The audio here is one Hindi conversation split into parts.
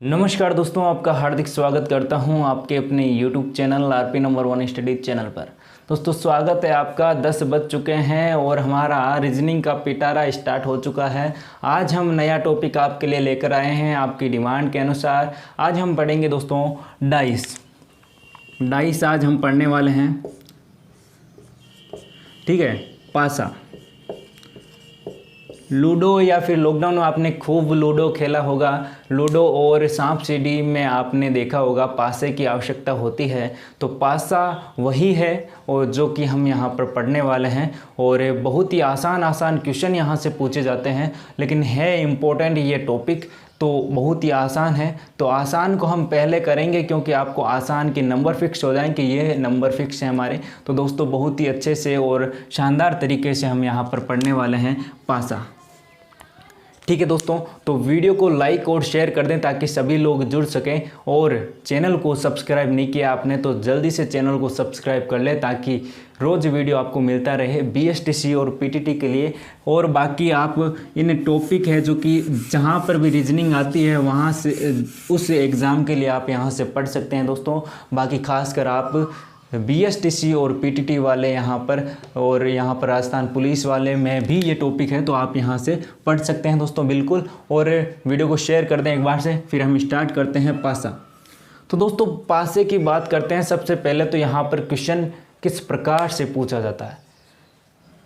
नमस्कार दोस्तों, आपका हार्दिक स्वागत करता हूं आपके अपने YouTube channel RP number 1 study channel पर। दोस्तों स्वागत है आपका। 10 बज चुके हैं और हमारा रीजनिंग का पिटारा स्टार्ट हो चुका है। आज हम नया टॉपिक आपके लिए लेकर आए हैं आपकी डिमांड के अनुसार। आज हम पढ़ेंगे दोस्तों डाइस आज हम पढ़ने वाले हैं। ठीक है, पासा, लूडो या फिर लॉकडाउन में आपने खूब लूडो खेला होगा। लूडो और सांप सीढ़ी में आपने देखा होगा पासे की आवश्यकता होती है, तो पासा वही है और जो कि हम यहाँ पर पढ़ने वाले हैं। और बहुत ही आसान क्वेश्चन यहाँ से पूछे जाते हैं, लेकिन है इम्पोर्टेंट ये टॉपिक, तो बहुत ही आसान है। तो आसान को हम पहले करेंगे क्योंकि आपको आसान के नंबर फिक्स हो जाएंगे, ये नंबर फिक्स है हमारे। तो दोस्तों बहुत ही अच्छे से और शानदार तरीके से हम यहाँ पर पढ़ने वाले हैं पासा। ठीक है दोस्तों, तो वीडियो को लाइक और शेयर कर दें ताकि सभी लोग जुड़ सकें। और चैनल को सब्सक्राइब नहीं किया आपने तो जल्दी से चैनल को सब्सक्राइब कर लें ताकि रोज़ वीडियो आपको मिलता रहे BSTC और PTT के लिए। और बाकी आप इन टॉपिक है जो कि जहाँ पर भी रीजनिंग आती है वहाँ से उस एग्ज़ाम के लिए आप यहाँ से पढ़ सकते हैं दोस्तों। बाकी खासकर आप BSTC और PTT वाले यहाँ पर और यहाँ पर राजस्थान पुलिस वाले में भी ये टॉपिक है, तो आप यहाँ से पढ़ सकते हैं दोस्तों बिल्कुल। और वीडियो को शेयर कर दें एक बार से, फिर हम स्टार्ट करते हैं पासा। तो दोस्तों पासे की बात करते हैं। सबसे पहले तो यहाँ पर क्वेश्चन किस प्रकार से पूछा जाता है।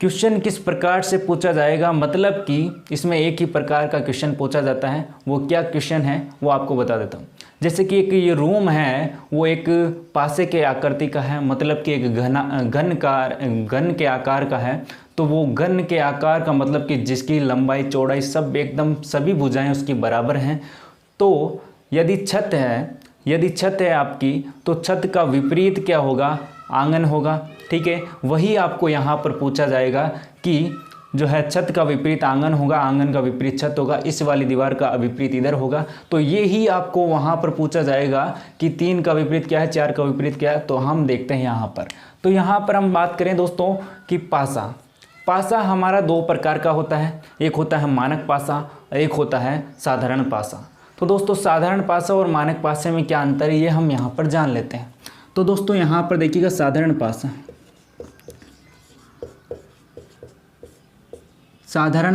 क्वेश्चन किस प्रकार से पूछा जाएगा मतलब कि इसमें एक ही प्रकार का क्वेश्चन पूछा जाता है। वो क्या क्वेश्चन है वो आपको बता देता हूँ। जैसे कि एक ये रूम है, वो एक पासे के आकृति का है, मतलब कि एक घन के आकार का है। तो वो घन के आकार का मतलब कि जिसकी लंबाई चौड़ाई सब एकदम सभी भुजाएं उसकी बराबर हैं। तो यदि छत है आपकी, तो छत का विपरीत क्या होगा? आंगन होगा। ठीक है, वही आपको यहाँ पर पूछा जाएगा कि जो है छत का विपरीत आंगन होगा, आंगन का विपरीत छत होगा, इस वाली दीवार का विपरीत इधर होगा। तो ये ही आपको वहाँ पर पूछा जाएगा कि 3 का विपरीत क्या है, 4 का विपरीत क्या है। तो हम देखते हैं यहाँ पर। तो यहाँ पर हम बात करें दोस्तों कि पासा हमारा 2 प्रकार का होता है। एक होता है मानक पासा, एक होता है साधारण पासा। तो दोस्तों साधारण पासा और मानक पासे में क्या अंतर है ये हम यहाँ पर जान लेते हैं। तो दोस्तों यहाँ पर देखिएगा साधारण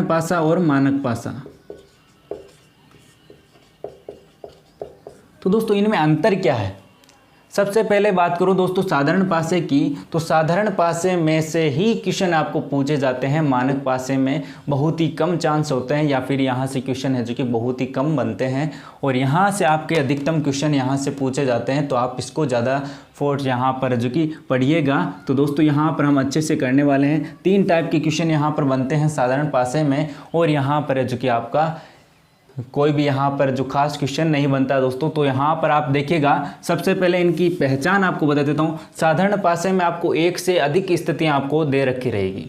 पासा और मानक पासा। तो दोस्तों इनमें अंतर क्या है? सबसे पहले बात करूं दोस्तों साधारण पासे की, तो साधारण पासे में से ही क्वेश्चन आपको पूछे जाते हैं। मानक पासे में बहुत ही कम चांस होते हैं, या फिर यहाँ से क्वेश्चन है जो कि बहुत ही कम बनते हैं। और यहाँ से आपके अधिकतम क्वेश्चन यहाँ से पूछे जाते हैं। तो आप इसको ज़्यादा फोर्स यहाँ पर जो कि पढ़िएगा। तो दोस्तों यहाँ पर हम अच्छे से करने वाले हैं। 3 टाइप के क्वेश्चन यहाँ पर बनते हैं साधारण पासे में, और यहाँ पर है जो कि आपका कोई भी यहाँ पर जो खास क्वेश्चन नहीं बनता दोस्तों। तो यहाँ पर आप देखिएगा, सबसे पहले इनकी पहचान आपको बता देता हूँ। साधारण पासे में आपको 1 से अधिक स्थितियाँ आपको दे रखी रहेगी।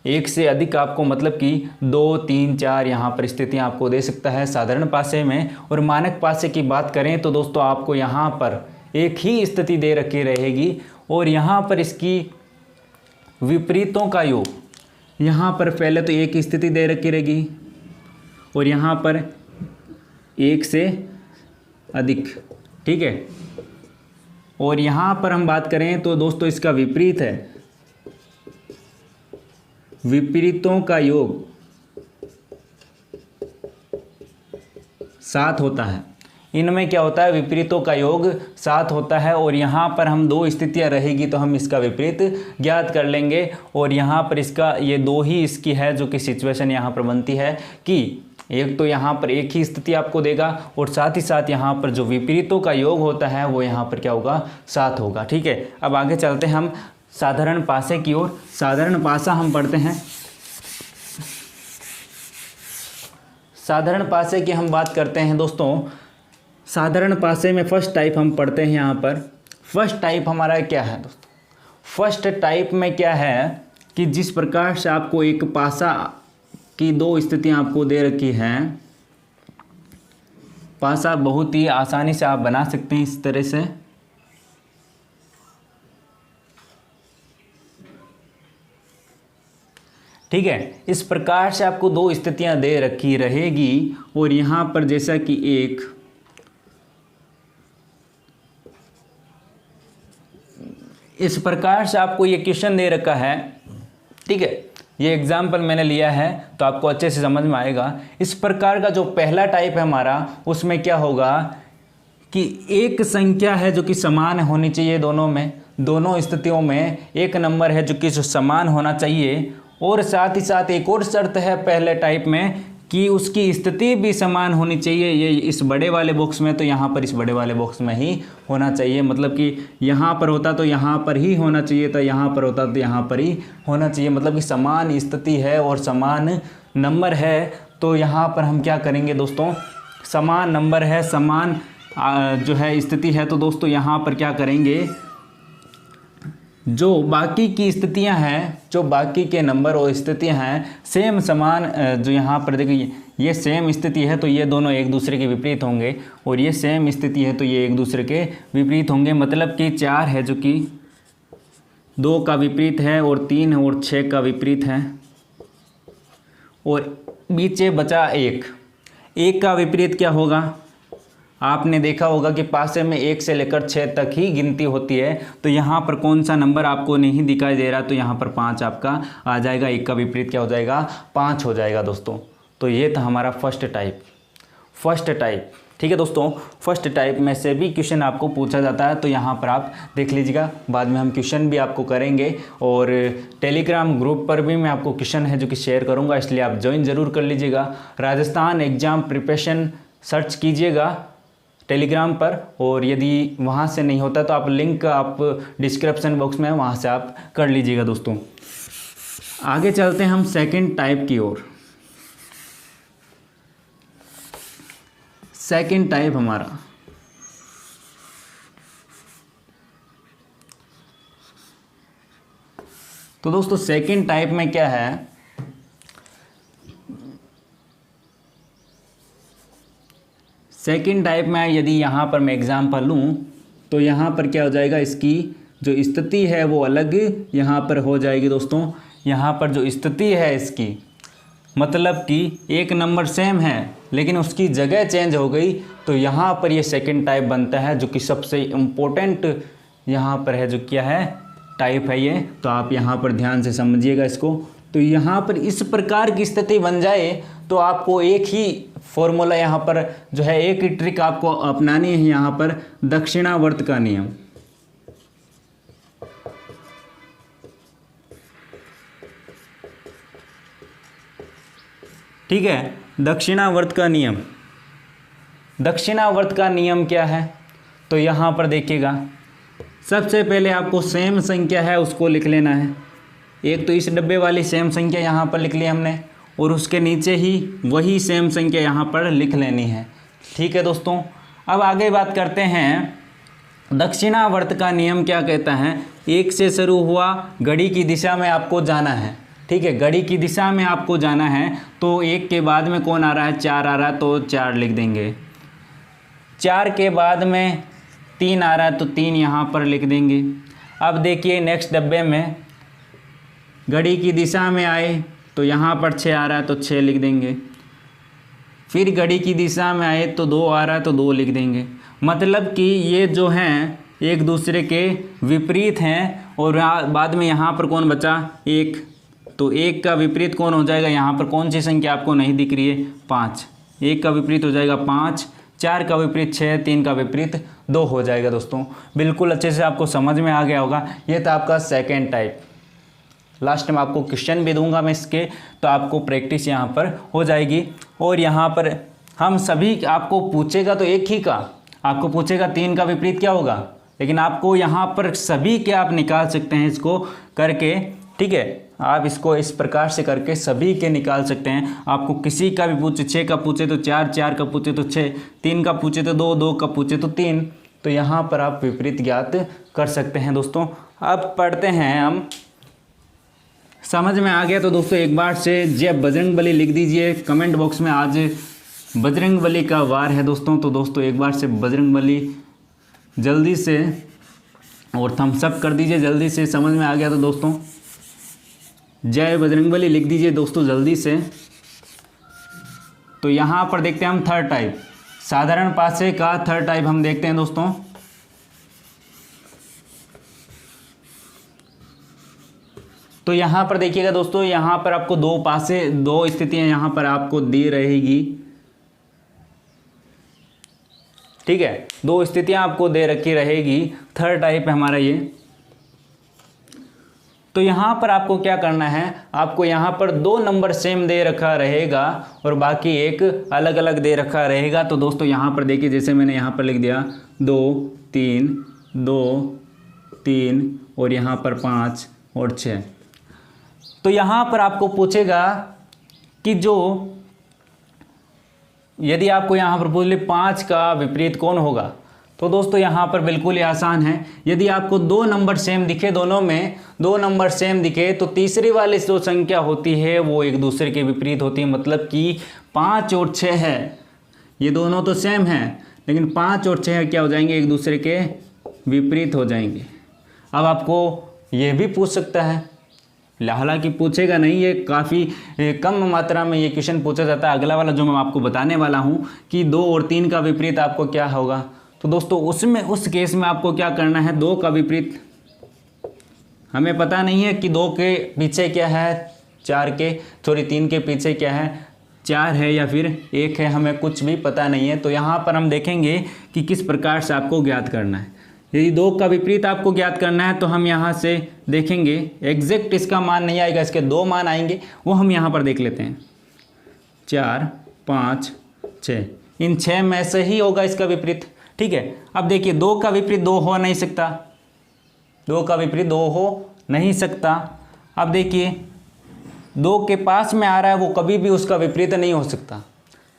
1 से अधिक आपको मतलब कि 2, 3, 4 यहाँ पर स्थितियाँ आपको दे सकता है साधारण पासे में। और मानक पासे की बात करें तो दोस्तों आपको यहाँ पर एक ही स्थिति दे रखी रहेगी, और यहाँ पर इसकी विपरीतों का योग। यहाँ पर पहले तो एक स्थिति दे रखी रहेगी और यहाँ पर 1 से अधिक। ठीक है, और यहाँ पर हम बात करें तो दोस्तों इसका विपरीत है, विपरीतों का योग 7 होता है। इनमें क्या होता है? विपरीतों का योग 7 होता है। और यहाँ पर हम 2 स्थितियाँ रहेगी तो हम इसका विपरीत ज्ञात कर लेंगे। और यहाँ पर इसका ये 2 ही इसकी है जो कि सिचुएशन यहाँ पर बनती है कि एक तो यहाँ पर एक ही स्थिति आपको देगा, और साथ ही साथ यहाँ पर जो विपरीतों का योग होता है वो यहाँ पर क्या होगा? 7 होगा। ठीक है, अब आगे चलते हैं हम साधारण पासे की ओर। साधारण पासा हम पढ़ते हैं। साधारण पासे की हम बात करते हैं दोस्तों। साधारण पासे में फर्स्ट टाइप हम पढ़ते हैं। यहाँ पर फर्स्ट टाइप हमारा क्या है दोस्तों? फर्स्ट टाइप में क्या है कि जिस प्रकार से आपको एक पासा की 2 स्थितियां आपको दे रखी हैं, पासा बहुत ही आसानी से आप बना सकते हैं इस तरह से। ठीक है, इस प्रकार से आपको 2 स्थितियां दे रखी रहेगी, और यहाँ पर जैसा कि 1 इस प्रकार से आपको ये क्वेश्चन दे रखा है, ठीक है, ये एग्जाम्पल मैंने लिया है तो आपको अच्छे से समझ में आएगा। इस प्रकार का जो पहला टाइप है हमारा, उसमें क्या होगा कि एक संख्या है जो कि समान होनी चाहिए दोनों में, दोनों स्थितियों में एक नंबर है जो कि समान होना चाहिए, और साथ ही साथ एक और शर्त है पहले टाइप में कि उसकी स्थिति भी समान होनी चाहिए। ये इस बड़े वाले बॉक्स में तो यहाँ पर इस बड़े वाले बॉक्स में ही होना चाहिए, मतलब कि यहाँ पर होता तो यहाँ पर ही होना चाहिए था, यहाँ पर होता तो यहाँ पर ही होना चाहिए, मतलब कि समान स्थिति है और समान नंबर है। तो यहाँ पर हम क्या करेंगे दोस्तों, समान नंबर है, समान जो है स्थिति है, तो दोस्तों यहाँ पर क्या करेंगे, जो बाकी की स्थितियां हैं, जो बाकी के नंबर और स्थितियां हैं सेम समान, जो यहाँ पर देखिए ये सेम स्थिति है तो ये दोनों एक दूसरे के विपरीत होंगे, और ये सेम स्थिति है तो ये एक दूसरे के विपरीत होंगे। मतलब कि 4 है जो कि 2 का विपरीत है, और 3 और 6 का विपरीत है, और बीचे बचा 1 का विपरीत क्या होगा। आपने देखा होगा कि पासे में 1 से लेकर 6 तक ही गिनती होती है, तो यहाँ पर कौन सा नंबर आपको नहीं दिखाई दे रहा, तो यहाँ पर 5 आपका आ जाएगा। 1 का विपरीत क्या हो जाएगा, 5 हो जाएगा दोस्तों। तो ये था हमारा फर्स्ट टाइप, ठीक है दोस्तों। फर्स्ट टाइप में से भी क्वेश्चन आपको पूछा जाता है, तो यहाँ पर आप देख लीजिएगा, बाद में हम क्वेश्चन भी आपको करेंगे, और टेलीग्राम ग्रुप पर भी मैं आपको क्वेश्चन है जो कि शेयर करूँगा, इसलिए आप ज्वाइन ज़रूर कर लीजिएगा। राजस्थान एग्ज़ाम प्रिपरेशन सर्च कीजिएगा टेलीग्राम पर, और यदि वहाँ से नहीं होता तो आप लिंक आप डिस्क्रिप्शन बॉक्स में वहाँ से आप कर लीजिएगा दोस्तों। आगे चलते हैं हम सेकंड टाइप की ओर। सेकंड टाइप हमारा तो दोस्तों सेकंड टाइप में क्या है, सेकंड टाइप में यदि यहाँ पर मैं एग्जाम्पल लूँ तो यहाँ पर क्या हो जाएगा, इसकी जो स्थिति है वो अलग यहाँ पर हो जाएगी दोस्तों। यहाँ पर जो स्थिति है इसकी, मतलब कि एक नंबर सेम है लेकिन उसकी जगह चेंज हो गई, तो यहाँ पर ये सेकंड टाइप बनता है, जो कि सबसे इम्पोर्टेंट यहाँ पर है, जो क्या है टाइप है ये। तो आप यहाँ पर ध्यान से समझिएगा इसको। तो यहाँ पर इस प्रकार की स्थिति बन जाए तो आपको एक ही फॉर्मूला यहाँ पर जो है, एक ही ट्रिक आपको अपनानी है यहाँ पर, दक्षिणावर्त का नियम। ठीक है, दक्षिणावर्त का नियम। दक्षिणावर्त का नियम क्या है, तो यहाँ पर देखिएगा, सबसे पहले आपको सेम संख्या है उसको लिख लेना है। एक तो इस डब्बे वाली सेम संख्या यहाँ पर लिख ली हमने, और उसके नीचे ही वही सेम संख्या यहाँ पर लिख लेनी है। ठीक है दोस्तों, अब आगे बात करते हैं, दक्षिणावर्त का नियम क्या कहता है। 1 से शुरू हुआ, घड़ी की दिशा में आपको जाना है। ठीक है, घड़ी की दिशा में आपको जाना है, तो 1 के बाद में कौन आ रहा है, 4 आ रहा है, तो 4 लिख देंगे। 4 के बाद में 3 आ रहा है, तो 3 यहाँ पर लिख देंगे। अब देखिए नेक्स्ट डब्बे में घड़ी की दिशा में आए तो यहाँ पर 6 आ रहा है, तो 6 लिख देंगे। फिर घड़ी की दिशा में आए तो 2 आ रहा है, तो 2 लिख देंगे। मतलब कि ये जो हैं एक दूसरे के विपरीत हैं, और बाद में यहाँ पर कौन बचा, 1, तो 1 का विपरीत कौन हो जाएगा, यहाँ पर कौन सी संख्या आपको नहीं दिख रही है, 5। 1 का विपरीत हो जाएगा 5, 4 का विपरीत 6, 3 का विपरीत 2 हो जाएगा दोस्तों। बिल्कुल अच्छे से आपको समझ में आ गया होगा। ये था आपका सेकेंड टाइप। लास्ट में आपको क्वेश्चन भी दूंगा मैं इसके, तो आपको प्रैक्टिस यहाँ पर हो जाएगी। और यहाँ पर हम सभी आपको पूछेगा तो एक ही का, आपको पूछेगा 3 का विपरीत क्या होगा, लेकिन आपको यहाँ पर सभी के आप निकाल सकते हैं इसको करके। ठीक है, आप इसको इस प्रकार से करके सभी के निकाल सकते हैं। आपको किसी का भी पूछे, 6 का पूछे तो 4, 4 का पूछे तो 6, 3 का पूछे तो 2, 2 का पूछे तो 3, तो यहाँ पर आप विपरीत ज्ञात कर सकते हैं दोस्तों। अब पढ़ते हैं हम, समझ में आ गया तो दोस्तों एक बार से जय बजरंगबली लिख दीजिए कमेंट बॉक्स में। आज बजरंगबली का वार है दोस्तों, तो दोस्तों एक बार से बजरंगबली जल्दी से और थम्स अप कर दीजिए जल्दी से। समझ में आ गया तो दोस्तों जय बजरंगबली लिख दीजिए दोस्तों जल्दी से। तो यहाँ पर देखते हैं हम थर्ड टाइप, साधारण पासे का थर्ड टाइप हम देखते हैं दोस्तों। तो यहाँ पर देखिएगा दोस्तों, यहाँ पर आपको दो स्थितियाँ यहाँ पर आपको दी रहेगी। ठीक है, दो स्थितियाँ आपको दे रखी रहेगी। थर्ड टाइप है हमारा ये। तो यहाँ पर आपको क्या करना है, आपको यहाँ पर 2 नंबर सेम दे रखा रहेगा और बाकी एक अलग अलग दे रखा रहेगा। तो दोस्तों यहाँ पर देखिए, जैसे मैंने यहाँ पर लिख दिया 2 3 2 3 और यहाँ पर 5 और 6। तो यहाँ पर आपको पूछेगा कि यदि आपको यहाँ पर पूछ ले 5 का विपरीत कौन होगा, तो दोस्तों यहाँ पर बिल्कुल ही आसान है। यदि आपको 2 नंबर सेम दिखे, दोनों में 2 नंबर सेम दिखे, तो तीसरी वाली जो संख्या होती है वो एक दूसरे के विपरीत होती है। मतलब कि 5 और 6 है, ये दोनों तो सेम हैं, लेकिन 5 और 6 क्या हो जाएंगे, एक दूसरे के विपरीत हो जाएंगे। अब आपको ये भी पूछ सकता है, हालांकि पूछेगा नहीं, ये काफ़ी कम मात्रा में ये क्वेश्चन पूछा जाता है। अगला वाला जो मैं आपको बताने वाला हूँ कि 2 और 3 का विपरीत आपको क्या होगा, तो दोस्तों उस केस में आपको क्या करना है, 2 का विपरीत हमें पता नहीं है कि 2 के पीछे क्या है, 3 के पीछे क्या है, 4 है या फिर 1 है, हमें कुछ भी पता नहीं है। तो यहाँ पर हम देखेंगे कि किस प्रकार से आपको ज्ञात करना है। यदि 2 का विपरीत आपको ज्ञात करना है तो हम यहाँ से देखेंगे, एग्जैक्ट इसका मान नहीं आएगा, इसके 2 मान आएंगे, वो हम यहाँ पर देख लेते हैं। 4 5 6, इन 6 में से ही होगा इसका विपरीत। ठीक है, अब देखिए 2 का विपरीत 2 हो नहीं सकता, 2 का विपरीत 2 हो नहीं सकता। अब देखिए 2 के पास में आ रहा है, वो कभी भी उसका विपरीत नहीं हो सकता।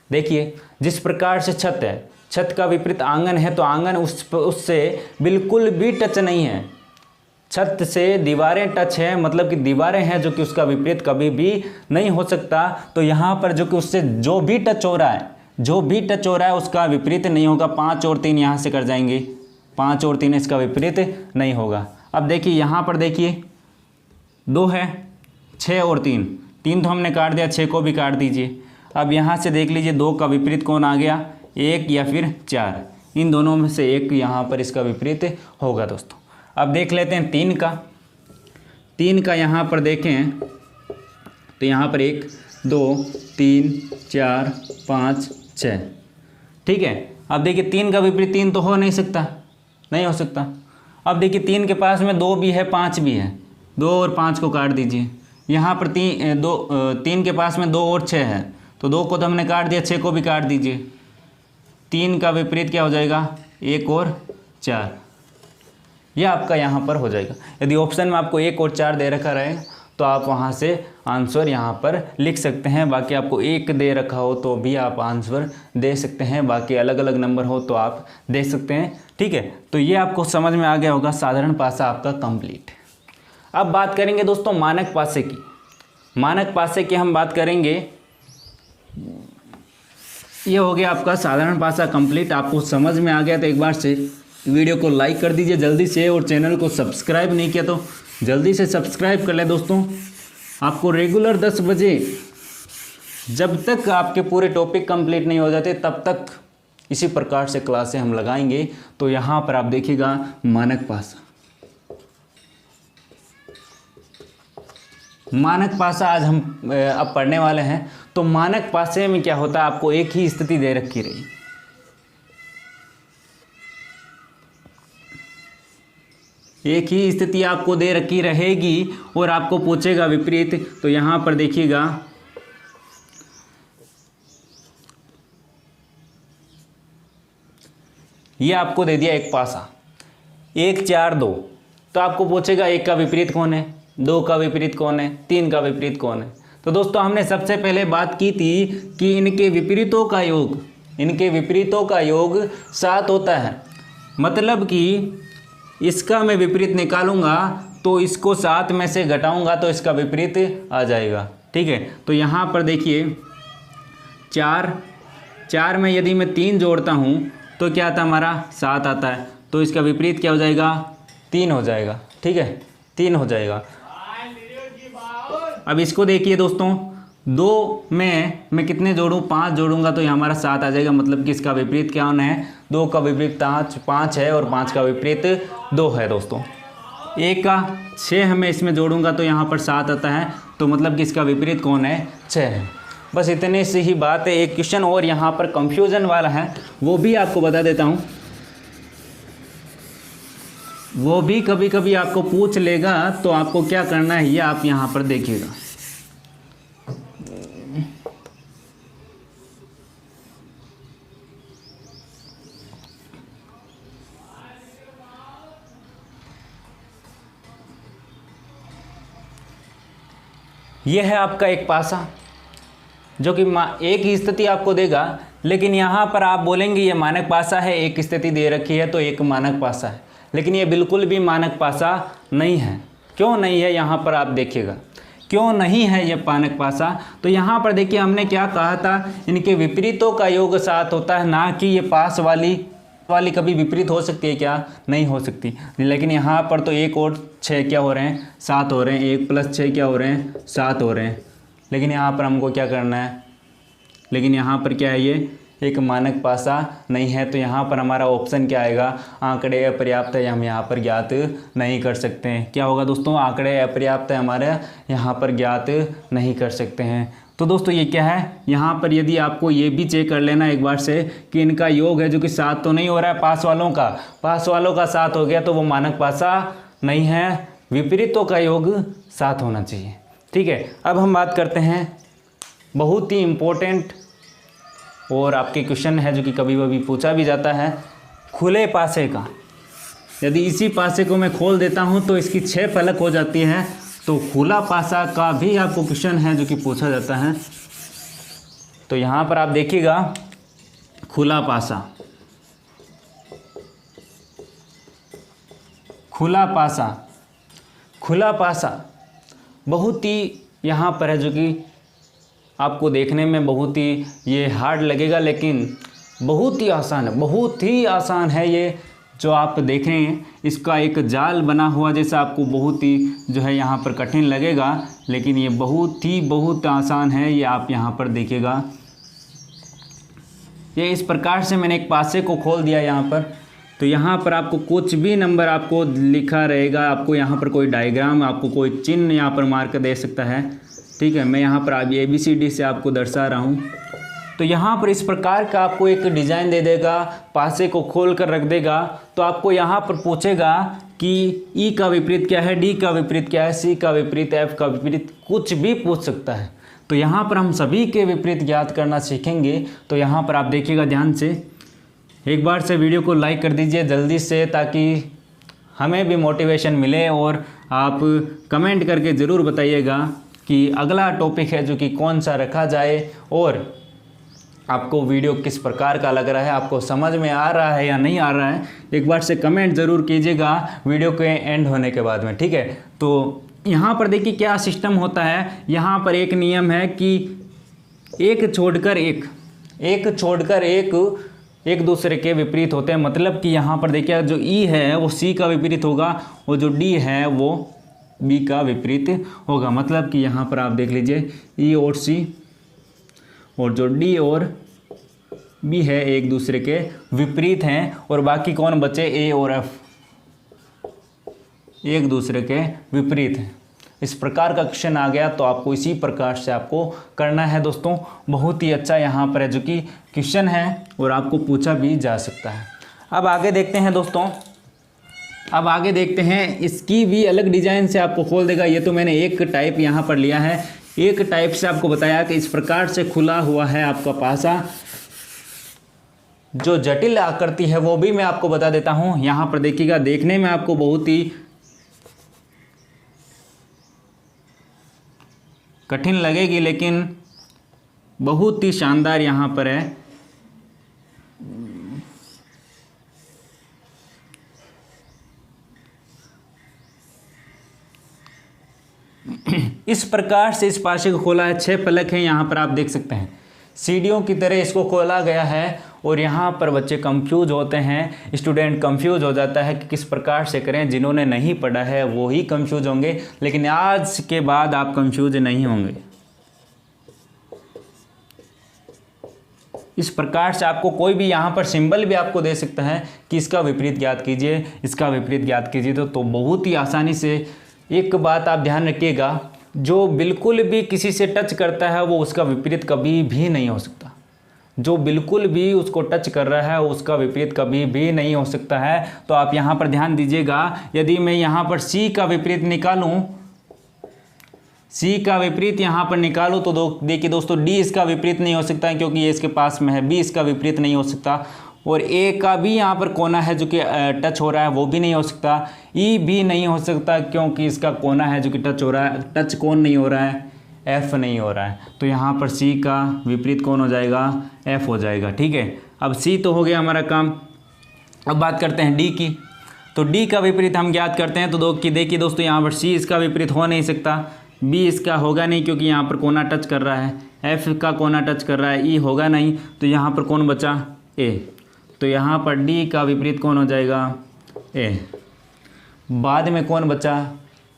देखिए जिस प्रकार से छत है, छत का विपरीत आंगन है, तो आंगन उससे बिल्कुल भी टच नहीं है। छत से दीवारें टच है, मतलब कि दीवारें हैं, जो कि उसका विपरीत कभी भी नहीं हो सकता। तो यहाँ पर जो कि उससे जो भी टच हो रहा है उसका विपरीत नहीं होगा। 5 और 3 यहाँ से कर जाएंगे, 5 और 3 इसका विपरीत नहीं होगा। अब देखिए यहाँ पर देखिए 2 है, 6 और 3 तो हमने काट दिया, 6 को भी काट दीजिए। अब यहाँ से देख लीजिए 2 का विपरीत कौन आ गया, 1 या फिर 4, इन दोनों में से एक यहाँ पर इसका विपरीत होगा दोस्तों। अब देख लेते हैं 3 का यहाँ पर देखें तो यहाँ पर 1 2 3 4 5 6। ठीक है, अब देखिए 3 का विपरीत 3 तो हो नहीं सकता। अब देखिए 3 के पास में 2 भी है 5 भी है, 2 और 5 को काट दीजिए। यहाँ पर 3 के पास में 2 और 6 है, तो 2 को तो हमने काट दिया, 6 को भी काट दीजिए। 3 का विपरीत क्या हो जाएगा, 1 और 4, यह आपका यहाँ पर हो जाएगा। यदि ऑप्शन में आपको 1 और 4 दे रखा रहेगा तो आप वहाँ से आंसर यहाँ पर लिख सकते हैं। बाकी आपको 1 दे रखा हो तो भी आप आंसर दे सकते हैं, बाकी अलग अलग नंबर हो तो आप दे सकते हैं। ठीक है, तो ये आपको समझ में आ गया होगा, साधारण पासा आपका कंप्लीट। अब बात करेंगे दोस्तों मानक पासे की। मानक पासे की हम बात करेंगे, ये हो गया आपका साधारण पासा कंप्लीट। आपको समझ में आ गया तो एक बार से वीडियो को लाइक कर दीजिए जल्दी से, और चैनल को सब्सक्राइब नहीं किया तो जल्दी से सब्सक्राइब कर लें दोस्तों। आपको रेगुलर 10 बजे, जब तक आपके पूरे टॉपिक कंप्लीट नहीं हो जाते तब तक इसी प्रकार से क्लासें हम लगाएंगे। तो यहाँ पर आप देखिएगा मानक पासा आज हम अब पढ़ने वाले हैं। तो मानक पासे में क्या होता है, आपको एक ही स्थिति दे रखी रही, एक ही स्थिति आपको दे रखी रहेगी और आपको पूछेगा विपरीत। तो यहाँ पर देखिएगा ये आपको दे दिया एक पासा 1 4 2, तो आपको पूछेगा 1 का विपरीत कौन है, 2 का विपरीत कौन है, 3 का विपरीत कौन है। तो दोस्तों हमने सबसे पहले बात की थी कि इनके विपरीतों का योग 7 होता है। मतलब कि इसका मैं विपरीत निकालूंगा तो इसको 7 में से घटाऊंगा तो इसका विपरीत आ जाएगा। ठीक है, तो यहाँ पर देखिए 4 में यदि मैं 3 जोड़ता हूँ तो क्या आता है, हमारा 7 आता है। तो इसका विपरीत क्या हो जाएगा, 3 हो जाएगा। ठीक है, 3 हो जाएगा। अब इसको देखिए दोस्तों, 2 में मैं कितने जोड़ूँ, 5 जोड़ूंगा तो ये हमारा 7 आ जाएगा। मतलब कि इसका विपरीत क्या होना है, 2 का विपरीत 5 है और 5 का विपरीत 2 है दोस्तों। 1 का 6 हमें इसमें जोड़ूंगा तो यहाँ पर 7 आता है, तो मतलब कि इसका विपरीत कौन है, 6 है। बस इतनी सी ही बात है। एक क्वेश्चन और यहाँ पर कंफ्यूजन वाला है, वो भी आपको बता देता हूँ। वो भी कभी कभी आपको पूछ लेगा, तो आपको क्या करना है ये आप यहाँ पर देखिएगा। यह है आपका एक पासा जो कि एक ही स्थिति आपको देगा, लेकिन यहाँ पर आप बोलेंगे ये मानक पासा है, एक स्थिति दे रखी है तो एक मानक पासा है, लेकिन ये बिल्कुल भी मानक पासा नहीं है। क्यों नहीं है, यहाँ पर आप देखिएगा क्यों नहीं है ये मानक पासा। तो यहाँ पर देखिए हमने क्या कहा था, इनके विपरीतों का योग 7 होता है, ना कि ये पास वाली कभी विपरीत हो सकती है क्या, नहीं हो सकती। लेकिन यहाँ पर तो 1 और 6 क्या हो रहे हैं, 7 हो रहे हैं, 1 + 6 क्या हो रहे हैं, 7 हो रहे हैं। लेकिन यहाँ पर हमको क्या करना है, लेकिन यहाँ पर क्या है, ये एक मानक पासा नहीं है। तो यहाँ पर हमारा ऑप्शन क्या आएगा, आंकड़े अपर्याप्त है, हम यहाँ पर ज्ञात नहीं कर सकते हैं। क्या होगा दोस्तों, आंकड़े अपर्याप्त है, हमारे यहाँ पर ज्ञात नहीं कर सकते हैं। तो दोस्तों ये क्या है, यहाँ पर यदि आपको ये भी चेक कर लेना एक बार से कि इनका योग है जो कि 7 तो नहीं हो रहा है, पास वालों का 7 हो गया तो वो मानक पासा नहीं है, विपरीतों का योग 7 होना चाहिए। ठीक है, अब हम बात करते हैं बहुत ही इम्पोर्टेंट और आपके क्वेश्चन है जो कि कभी कभी पूछा भी जाता है, खुले पासे का। यदि इसी पासे को मैं खोल देता हूँ तो इसकी 6 फलक हो जाती है। तो खुला पासा का भी आपको क्वेश्चन है जो कि पूछा जाता है। तो यहाँ पर आप देखिएगा खुला पासा बहुत ही यहाँ पर है जो कि आपको देखने में बहुत ही ये हार्ड लगेगा, लेकिन बहुत ही आसान है ये जो आप देख रहे हैं। इसका एक जाल बना हुआ जैसा आपको बहुत ही जो है यहाँ पर कठिन लगेगा, लेकिन ये बहुत आसान है। ये आप यहाँ पर देखिएगा, ये इस प्रकार से मैंने एक पासे को खोल दिया यहाँ पर। तो यहाँ पर आपको कुछ भी नंबर आपको लिखा रहेगा, आपको यहाँ पर कोई डायग्राम, आपको कोई चिन्ह यहाँ पर मार कर दे सकता है। ठीक है, मैं यहाँ पर अभी ABCD से आपको दर्शा रहा हूँ। तो यहाँ पर इस प्रकार का आपको एक डिज़ाइन दे देगा, पासे को खोल कर रख देगा। तो आपको यहाँ पर पूछेगा कि ई का विपरीत क्या है, डी का विपरीत क्या है, सी का विपरीत, एफ का विपरीत, कुछ भी पूछ सकता है। तो यहाँ पर हम सभी के विपरीत ज्ञात करना सीखेंगे। तो यहाँ पर आप देखिएगा ध्यान से, एक बार से वीडियो को लाइक कर दीजिए जल्दी से, ताकि हमें भी मोटिवेशन मिले। और आप कमेंट करके ज़रूर बताइएगा कि अगला टॉपिक है जो कि कौन सा रखा जाए, और आपको वीडियो किस प्रकार का लग रहा है, आपको समझ में आ रहा है या नहीं आ रहा है। एक बार से कमेंट ज़रूर कीजिएगा वीडियो के एंड होने के बाद में। ठीक है, तो यहाँ पर देखिए क्या सिस्टम होता है। यहाँ पर एक नियम है कि एक छोड़कर एक दूसरे के विपरीत होते हैं। मतलब कि यहाँ पर देखिए जो ई है वो सी का विपरीत होगा, और जो डी है वो बी का विपरीत होगा। मतलब कि यहाँ पर आप देख लीजिए ई और सी और जो डी और बी है एक दूसरे के विपरीत हैं, और बाकी कौन बचे, ए और एफ एक दूसरे के विपरीत हैं। इस प्रकार का क्वेश्चन आ गया तो आपको इसी प्रकार से आपको करना है दोस्तों। बहुत ही अच्छा यहाँ पर है जो कि क्वेश्चन है और आपको पूछा भी जा सकता है। अब आगे देखते हैं दोस्तों, अब आगे देखते हैं, इसकी भी अलग डिजाइन से आपको खोल देगा। ये तो मैंने एक टाइप यहाँ पर लिया है, एक टाइप से आपको बताया कि इस प्रकार से खुला हुआ है आपका पासा। जो जटिल आकृति है वो भी मैं आपको बता देता हूँ। यहाँ पर देखिएगा, देखने में आपको बहुत ही कठिन लगेगी, लेकिन बहुत ही शानदार यहाँ पर है। इस प्रकार से इस पासे को खोला है, 6 फलक हैं यहाँ पर आप देख सकते हैं, सीढ़ियों की तरह इसको खोला गया है। और यहाँ पर बच्चे कंफ्यूज होते हैं, स्टूडेंट कंफ्यूज हो जाता है कि किस प्रकार से करें। जिन्होंने नहीं पढ़ा है वो ही कंफ्यूज होंगे, लेकिन आज के बाद आप कंफ्यूज नहीं होंगे। इस प्रकार से आपको कोई भी यहाँ पर सिंबल भी आपको दे सकता है कि इसका विपरीत ज्ञात कीजिए, इसका विपरीत ज्ञात कीजिए। तो बहुत ही आसानी से एक बात आप ध्यान रखिएगा, जो बिल्कुल भी किसी से टच करता है वो उसका विपरीत कभी भी नहीं हो सकता। जो बिल्कुल भी उसको टच कर रहा है उसका विपरीत कभी भी नहीं हो सकता है। तो आप यहाँ पर ध्यान दीजिएगा, यदि मैं यहाँ पर C का विपरीत निकालूं, C का विपरीत यहाँ पर निकालूं तो देखिए दोस्तों D इसका विपरीत नहीं हो सकता है क्योंकि ये इसके पास में है, B इसका विपरीत नहीं हो सकता, और A का भी यहाँ पर कोना है जो कि टच हो रहा है वो भी नहीं हो सकता, E भी नहीं हो सकता क्योंकि इसका कोना है जो कि टच हो रहा है, टच कौन नहीं हो रहा है, F नहीं हो रहा है। तो यहाँ पर C का विपरीत कौन हो जाएगा, F हो जाएगा। ठीक है, अब C तो हो गया हमारा काम। अब बात करते हैं D की। तो D का विपरीत हम ज्ञात करते हैं। तो देखिए दोस्तों, यहाँ पर C इसका विपरीत हो नहीं सकता, B इसका होगा नहीं क्योंकि यहाँ पर कोना टच कर रहा है, F का कोना टच कर रहा है, E होगा नहीं, तो यहाँ पर कौन बचा, A। तो यहाँ पर D का विपरीत कौन हो जाएगा, A। बाद में कौन बचा,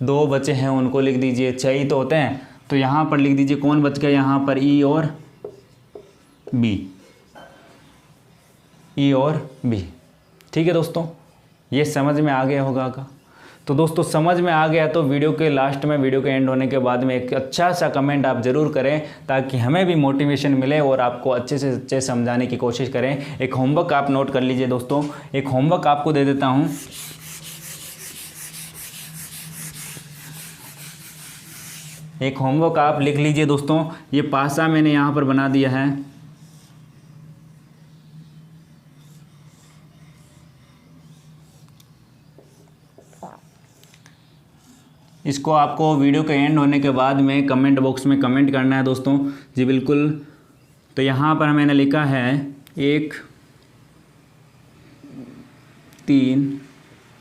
2 बचे हैं उनको लिख दीजिए, 6 ही तो होते हैं। तो यहाँ पर लिख दीजिए कौन बच गया, यहाँ पर E और B, E और B। ठीक है दोस्तों, ये समझ में आ गया होगा का। तो दोस्तों समझ में आ गया तो वीडियो के लास्ट में, वीडियो के एंड होने के बाद में एक अच्छा सा कमेंट आप ज़रूर करें ताकि हमें भी मोटिवेशन मिले और आपको अच्छे से अच्छे समझाने की कोशिश करें। एक होमवर्क आप नोट कर लीजिए दोस्तों, एक होमवर्क आपको दे देता हूँ। एक होमवर्क आप लिख लीजिए दोस्तों। ये पासा मैंने यहाँ पर बना दिया है, इसको आपको वीडियो के एंड होने के बाद में कमेंट बॉक्स में कमेंट करना है दोस्तों जी, बिल्कुल। तो यहाँ पर मैंने लिखा है 1 3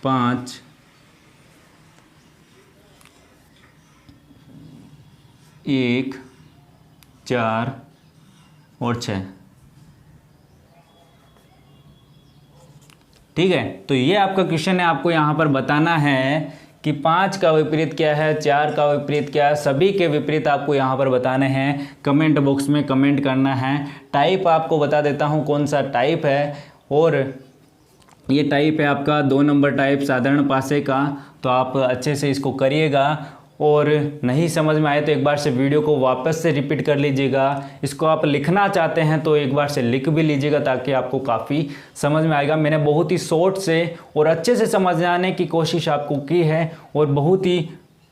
5 1 4 और 6। ठीक है, तो ये आपका क्वेश्चन है, आपको यहाँ पर बताना है कि 5 का विपरीत क्या है, 4 का विपरीत क्या है, सभी के विपरीत आपको यहाँ पर बताने हैं। कमेंट बॉक्स में कमेंट करना है। टाइप आपको बता देता हूँ कौन सा टाइप है, और ये टाइप है आपका 2 नंबर टाइप साधारण पासे का। तो आप अच्छे से इसको करिएगा, और नहीं समझ में आए तो एक बार से वीडियो को वापस से रिपीट कर लीजिएगा। इसको आप लिखना चाहते हैं तो एक बार से लिख भी लीजिएगा ताकि आपको काफ़ी समझ में आएगा। मैंने बहुत ही शॉर्ट से और अच्छे से समझाने की कोशिश आपको की है, और बहुत ही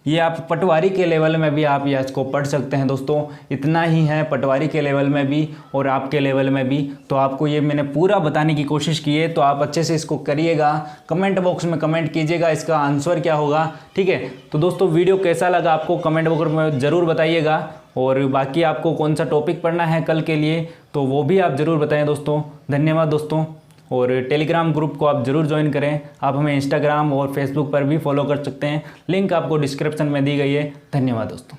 ये आप पटवारी के लेवल में भी आप ये इसको पढ़ सकते हैं दोस्तों। इतना ही है पटवारी के लेवल में भी और आपके लेवल में भी। तो आपको ये मैंने पूरा बताने की कोशिश की है, तो आप अच्छे से इसको करिएगा। कमेंट बॉक्स में कमेंट कीजिएगा इसका आंसर क्या होगा। ठीक है, तो दोस्तों वीडियो कैसा लगा आपको कमेंट बॉक्स में ज़रूर बताइएगा, और बाकी आपको कौन सा टॉपिक पढ़ना है कल के लिए तो वो भी आप ज़रूर बताएँ दोस्तों। धन्यवाद दोस्तों, और टेलीग्राम ग्रुप को आप ज़रूर ज्वाइन करें। आप हमें इंस्टाग्राम और फेसबुक पर भी फॉलो कर सकते हैं, लिंक आपको डिस्क्रिप्शन में दी गई है। धन्यवाद दोस्तों।